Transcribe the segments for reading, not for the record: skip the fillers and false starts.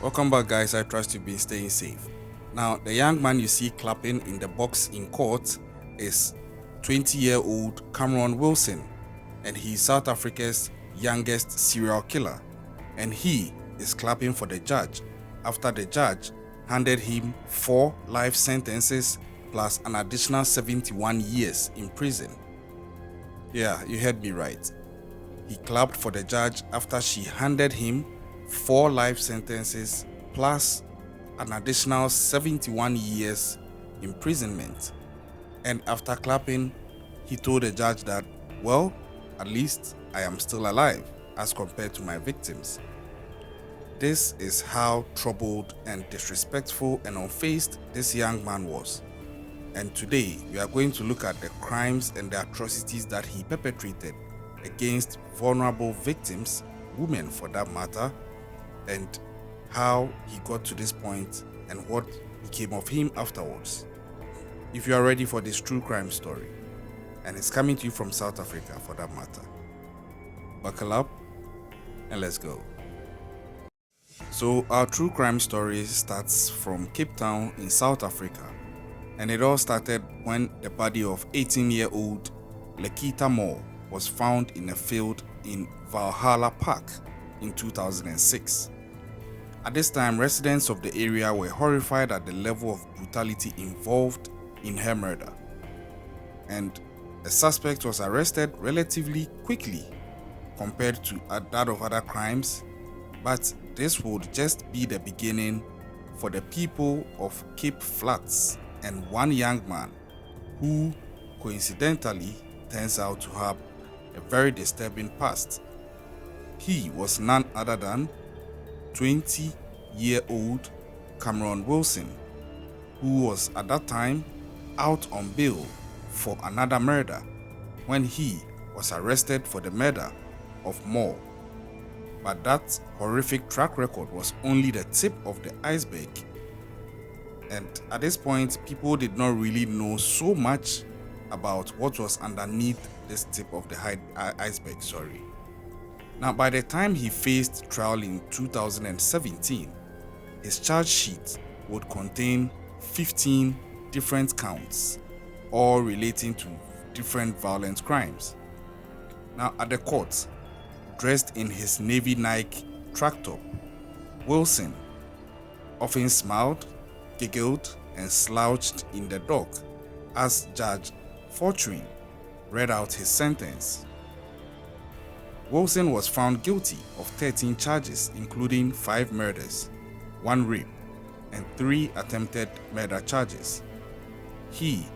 Welcome back, guys. I trust you've been staying safe. Now, the young man you see clapping in the box in court is 20-year-old Cameron Wilson, and he's South Africa's youngest serial killer. And he is clapping for the judge after the judge handed him 4 life sentences plus an additional 71 years in prison. Yeah, you heard me right. He clapped for the judge after she handed him 4 life sentences plus an additional 71 years imprisonment. And after clapping, he told the judge that, well, at least I am still alive as compared to my victims. This is how troubled and disrespectful and unfazed this young man was. And today, we are going to look at the crimes and the atrocities that he perpetrated against vulnerable victims, women for that matter, and how he got to this point and what became of him afterwards. If you are ready for this true crime story, and it's coming to you from South Africa for that matter, buckle up and let's go. So our true crime story starts from Cape Town in South Africa, and it all started when the body of 18-year-old Lekita Moore was found in a field in Valhalla Park in 2006. At this time, residents of the area were horrified at the level of brutality involved in her murder, and the suspect was arrested relatively quickly compared to that of other crimes, but this would just be the beginning for the people of Cape Flats and one young man who coincidentally turns out to have a very disturbing past. He was none other than 20-year-old Cameron Wilson, who was at that time out on bail for another murder when he was arrested for the murder of Moore. But that horrific track record was only the tip of the iceberg. And at this point, people did not really know so much about what was underneath this tip of the iceberg. Now, by the time he faced trial in 2017, his charge sheet would contain 15 different counts, all relating to different violent crimes. Now, at the court, dressed in his navy Nike track top, Wilson often smiled, giggled, and slouched in the dock as Judge Fortune read out his sentence. Wilson was found guilty of 13 charges, including 5 murders, 1 rape, and 3 attempted murder charges. He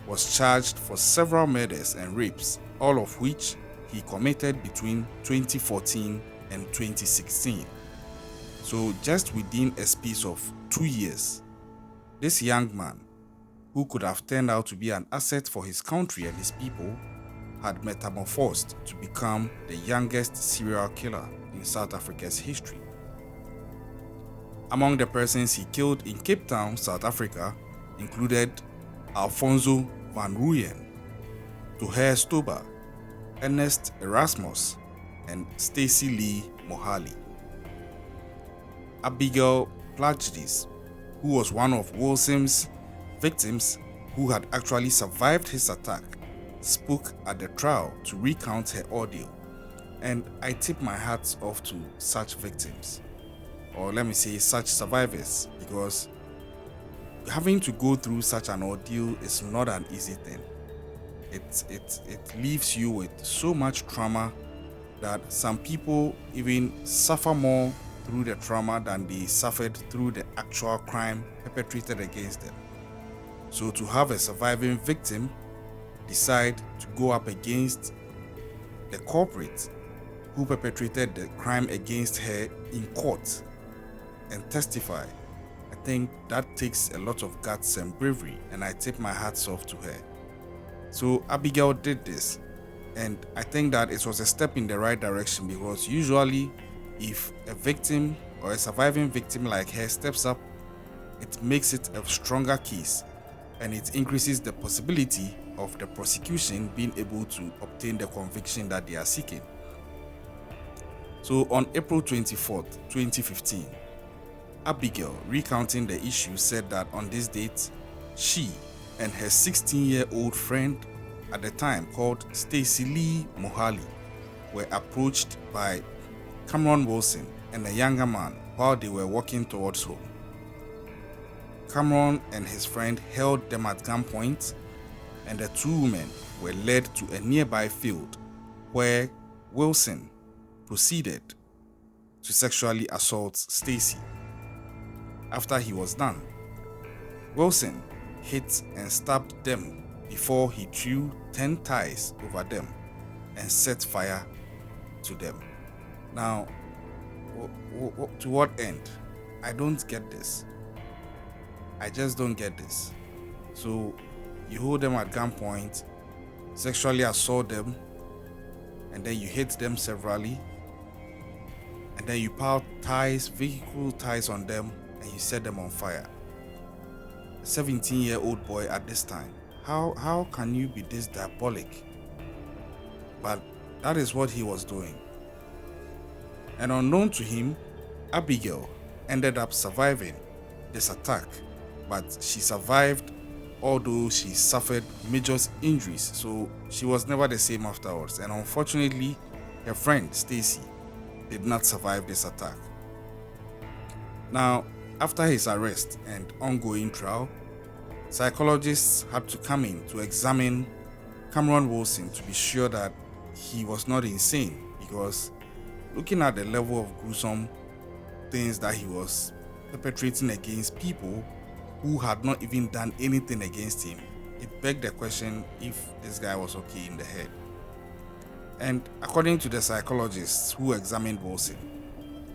was charged for several murders and rapes, all of which he committed between 2014 and 2016. So just within a space of 2 years, this young man, who could have turned out to be an asset for his country and his people, had metamorphosed to become the youngest serial killer in South Africa's history. Among the persons he killed in Cape Town, South Africa, included Alfonso van Rooyen, Toher Stober, Ernest Erasmus, and Stacy Lee Mohali. Abigail Plagides, who was one of Wilson's victims who had actually survived his attack, spoke at the trial to recount her ordeal, and I tip my hats off to such victims, or let me say such survivors, because having to go through such an ordeal is not an easy thing. It leaves you with so much trauma that some people even suffer more through the trauma than they suffered through the actual crime perpetrated against them. So to have a surviving victim decide to go up against the culprit who perpetrated the crime against her in court and testify, I think that takes a lot of guts and bravery, and I tip my hats off to her. So Abigail did this, and I think that it was a step in the right direction, because usually if a victim or a surviving victim like her steps up, it makes it a stronger case, and it increases the possibility of the prosecution being able to obtain the conviction that they are seeking. So on April 24th, 2015, Abigail, recounting the issue, said that on this date, she and her 16-year-old friend at the time called Stacy Lee Mohali were approached by Cameron Wilson and a younger man while they were walking towards home. Cameron and his friend held them at gunpoint, and the two women were led to a nearby field where Wilson proceeded to sexually assault Stacy. After he was done, Wilson hit and stabbed them before he threw 10 ties over them and set fire to them. Now, to what end? I don't get this. I just don't get this. So, you hold them at gunpoint, sexually assault them, and then you hit them severally, and then you pile ties, vehicle ties on them, and you set them on fire. A 17-year-old boy at this time. How can you be this diabolic? But that is what he was doing. And unknown to him, Abigail ended up surviving this attack, but she survived although she suffered major injuries, so she was never the same afterwards. And unfortunately, her friend Stacy did not survive this attack. Now, after his arrest and ongoing trial, psychologists had to come in to examine Cameron Wilson to be sure that he was not insane, because looking at the level of gruesome things that he was perpetrating against people who had not even done anything against him, it begged the question if this guy was okay in the head. And according to the psychologists who examined Wilson,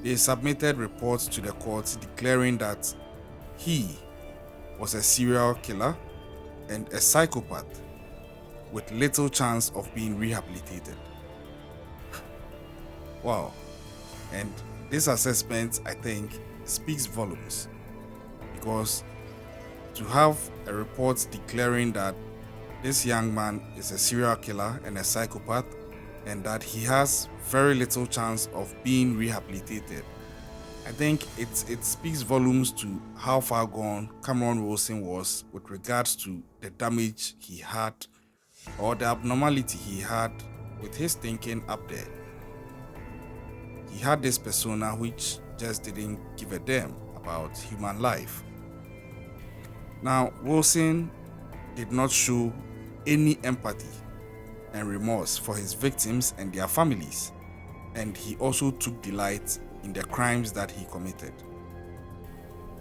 they submitted reports to the court declaring that he was a serial killer and a psychopath with little chance of being rehabilitated. Wow. And this assessment, I think, speaks volumes, because to have a report declaring that this young man is a serial killer and a psychopath, and that he has very little chance of being rehabilitated, I think it speaks volumes to how far gone Cameron Wilson was with regards to the damage he had, or the abnormality he had with his thinking up there. He had this persona which just didn't give a damn about human life. Now, Wilson did not show any empathy and remorse for his victims and their families, and he also took delight in the crimes that he committed.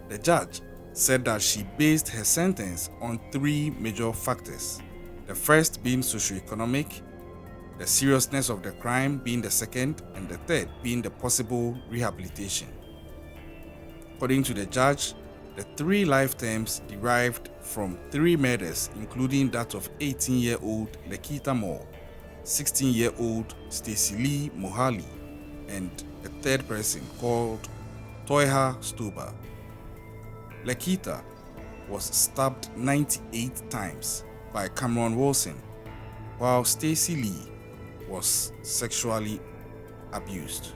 The judge said that she based her sentence on 3 major factors, the first being socioeconomic, the seriousness of the crime being the second, and the third being the possible rehabilitation. According to the judge, the 3 life terms derived from 3 murders, including that of 18-year-old Lekita Moore, 16-year-old Stacy Lee Mohali, and a third person called Toiha Stuba. Lekita was stabbed 98 times by Cameron Wilson, while Stacy Lee was sexually abused,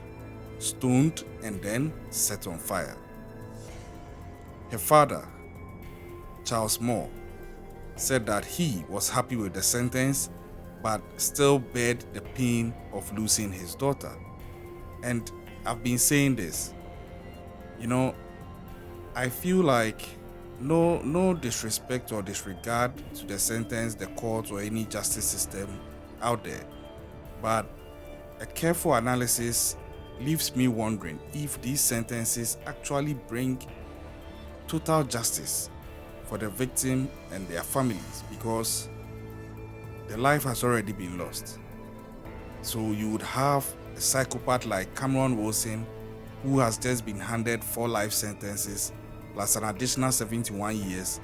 stoned, and then set on fire. Her father, Charles Moore, said that he was happy with the sentence, but still bared the pain of losing his daughter. And I've been saying this, I feel like no disrespect or disregard to the sentence, the court, or any justice system out there, but a careful analysis leaves me wondering if these sentences actually bring total justice for the victim and their families, because the life has already been lost. So you would have a psychopath like Cameron Wilson, who has just been handed 4 life sentences plus an additional 71 years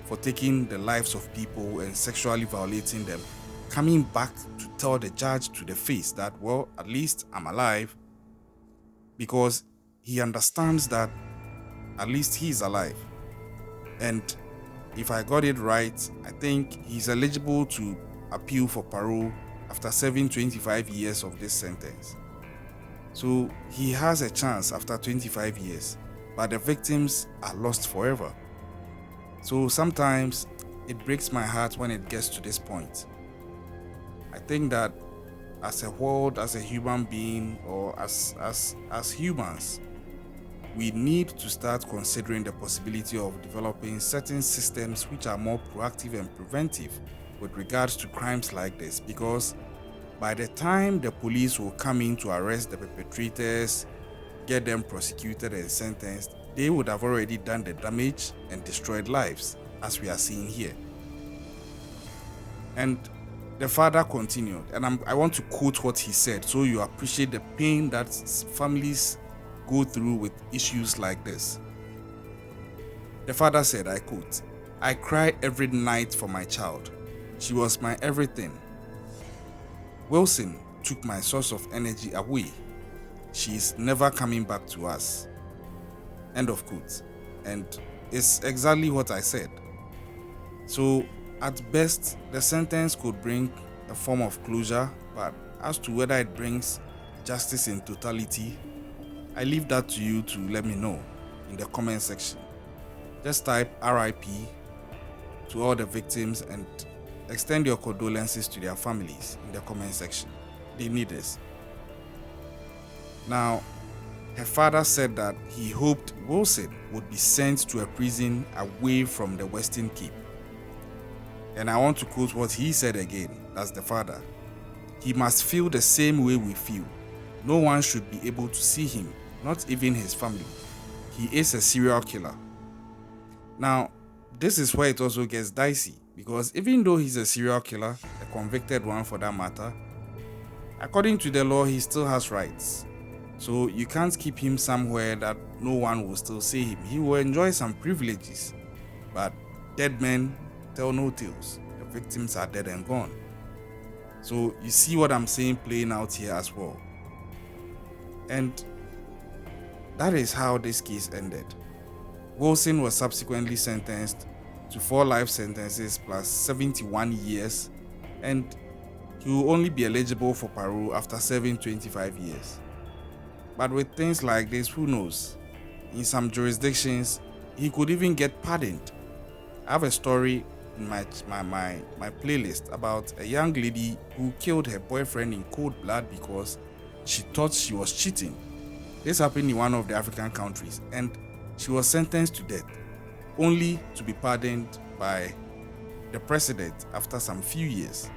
for taking the lives of people and sexually violating them, coming back to tell the judge to the face that, well, at least I'm alive, because he understands that at least he's alive. And if I got it right, I think he's eligible to appeal for parole after serving 25 years of this sentence. So he has a chance after 25 years but the victims are lost forever. So sometimes it breaks my heart when it gets to this point. I think that as a world, as a human being, or as humans, we need to start considering the possibility of developing certain systems which are more proactive and preventive with regards to crimes like this, because by the time the police will come in to arrest the perpetrators, get them prosecuted and sentenced, they would have already done the damage and destroyed lives, as we are seeing here. And the father continued, and I want to quote what he said so you appreciate the pain that families go through with issues like this. The father said, I quote, "I cry every night for my child. She was my everything. Wilson took my source of energy away. She is never coming back to us." End of quote. And it's exactly what I said. So, at best, the sentence could bring a form of closure, but as to whether it brings justice in totality, I leave that to you to let me know in the comment section. Just type RIP to all the victims and extend your condolences to their families in the comment section. They need this. Now, her father said that he hoped Wilson would be sent to a prison away from the Western Cape. And I want to quote what he said again, that's the father. "He must feel the same way we feel. No one should be able to see him, not even his family. He is a serial killer." Now, this is where it also gets dicey, because even though he's a serial killer, a convicted one for that matter, according to the law, he still has rights. So you can't keep him somewhere that no one will still see him. He will enjoy some privileges, but dead men tell no tales. The victims are dead and gone. So you see what I'm saying playing out here as well. And that is how this case ended. Wilson was subsequently sentenced to 4 life sentences plus 71 years, and he will only be eligible for parole after serving 25 years. But with things like this, who knows? In some jurisdictions, he could even get pardoned. I have a story in my playlist about a young lady who killed her boyfriend in cold blood because she thought she was cheating. This happened in one of the African countries, and she was sentenced to death, only to be pardoned by the president after some few years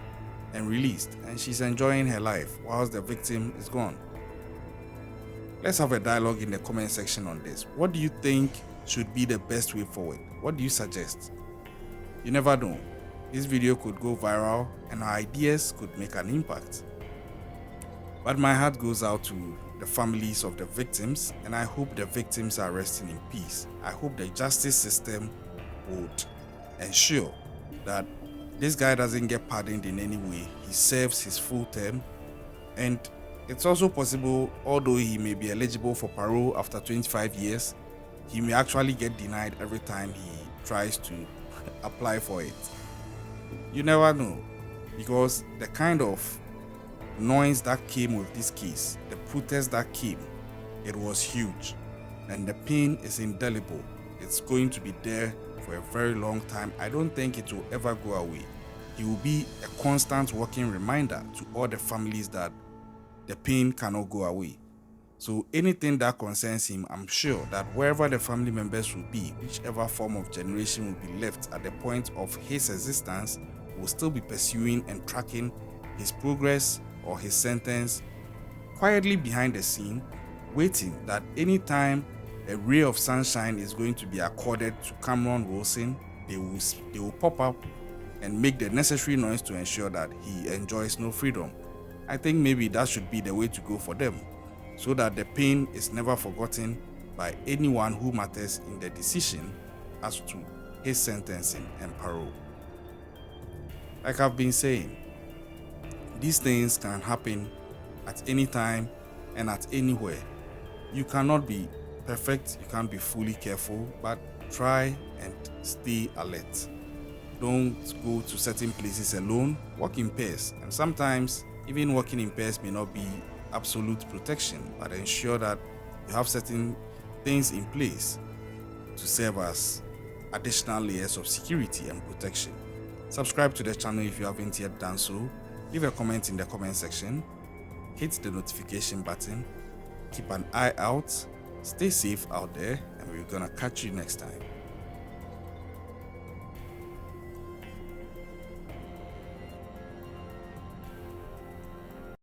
and released, and she's enjoying her life whilst the victim is gone. Let's have a dialogue in the comment section on this. What do you think should be the best way forward? What do you suggest? You never know. This video could go viral and our ideas could make an impact. But my heart goes out to the families of the victims, and I hope the victims are resting in peace. I hope the justice system would ensure that this guy doesn't get pardoned in any way. He serves his full term, and it's also possible, although he may be eligible for parole after 25 years, he may actually get denied every time he tries to apply for it. You never know, because the kind of noise that came with this case, the protest that came, it was huge, and the pain is indelible. It's going to be there for a very long time. I don't think it will ever go away. He will be a constant working reminder to all the families that the pain cannot go away. So anything that concerns him, I'm sure that wherever the family members will be, whichever form of generation will be left at the point of his existence, will still be pursuing and tracking his progress or his sentence quietly behind the scene, waiting that anytime a ray of sunshine is going to be accorded to Cameron Wilson, they will pop up and make the necessary noise to ensure that he enjoys no freedom. I think maybe that should be the way to go for them, so that the pain is never forgotten by anyone who matters in the decision as to his sentencing and parole. Like I've been saying, these things can happen at any time and at anywhere. You cannot be perfect, you can't be fully careful, but try and stay alert. Don't go to certain places alone, walk in pairs, and sometimes even walking in pairs may not be absolute protection, but ensure that you have certain things in place to serve as additional layers of security and protection. Subscribe to the channel if you haven't yet done so. Leave a comment in the comment section. Hit the notification button. Keep an eye out. Stay safe out there, and we're gonna catch you next time.